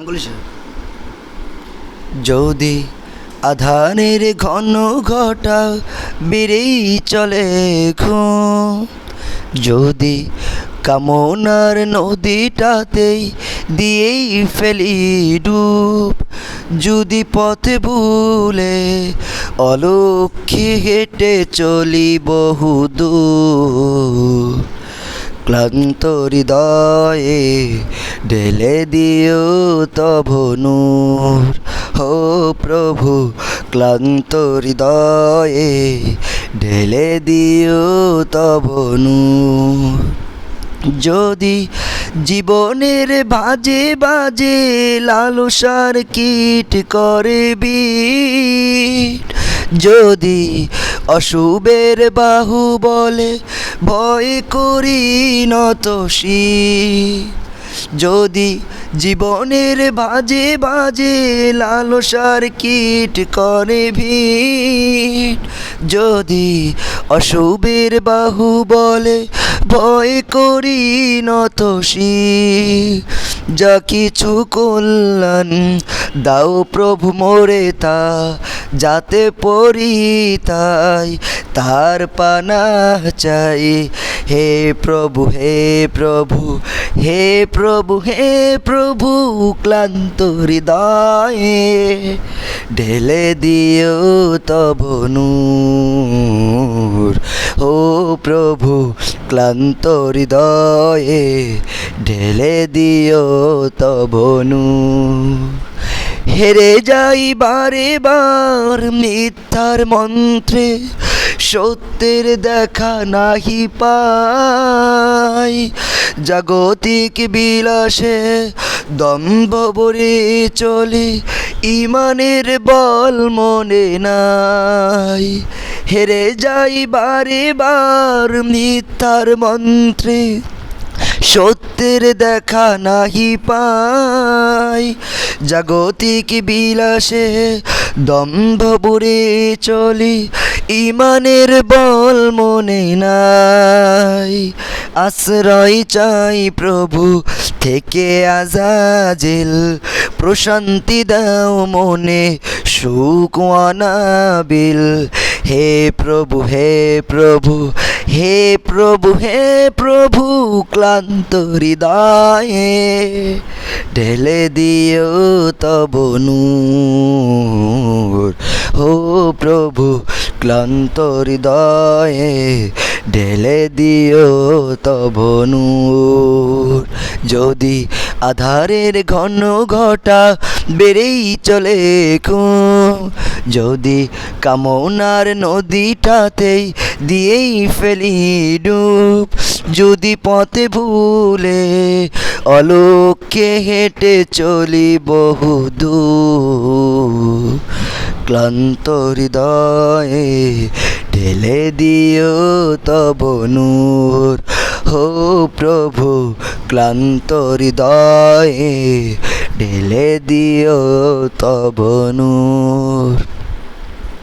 আঙ্গুলিশে যদি আধানের ঘন ঘটা বেড়েই চলে ঘুম, যদি কামনার নদীটাতেই দিয়েই ফেলি ডুব, যদি পথে ভুলে অলক্ষ্যে হেঁটে চলি বহুদূর, ক্লান্ত হৃদয়ে ঢেলে দিও তব নূর। ও প্রভু, ক্লান্ত হৃদয়ে ঢেলে দিও তব নূর। যদি জীবনের বাজে বাজে লালসার কীট করে বিট, যদি অশুভের বাহু বলে ভয় করি নত শির, যদি জীবনের বাজে বাজে লালসার কীট করে ভিড়, যদি অশুভের বাহু বলে ভয় করি নত শির, যা কিছু কল্যাণ দাও প্রভু মোরে তা যাতে পড়ি তাই তার পানাহ চাই। হে প্রভু, হে প্রভু, হে প্রভু, হে প্রভু, ক্লান্ত হৃদয়ে ঢেলে দিও তব নূর। ও প্রভু, ক্লান্ত হৃদয়ে ঢেলে দিও তব নূর। হেরে যাই বারে বার মিথ্যার মন্ত্রে, সত্যের দেখা নাহি পাই, জাগতিক বিলাসে দম্ভ ভরে চলি, ইমানের বল মনে নাই। হেরে যাই বারে বার মিথ্যার মন্ত্রে, সত্যের দেখা নাহি পাই, জাগতিক বিলাসে দম্ভ ভরে চলি, ইমানের বল মনে নাই। আশ্রয় চাই প্রভু থেকে আজাজিল, প্রশান্তি দাও মনে সুখ অনাবিল। হে প্রভু, হে প্রভু, হে প্রভু, হে প্রভু, ক্লান্ত হৃদয়ে ঢেলে দিও তব নূর। ও প্রভু, ক্লান্ত হৃদয়ে ঢেলে দিও তব নূর। যদি আধারের ঘন ঘটা বেড়েই চলে ঘুম, যদি কামনার নদীটাতেই দিয়েই ফেলি ডুব, যদি পথে ভুলে অলক্ষ্যে হেঁটে চলি বহুদূর, ক্লান্ত হৃদয়ে ঢেলে দিও তব নূর। ও প্রভু, ক্লান্ত হৃদয়ে ঢেলে দিও তব নূর।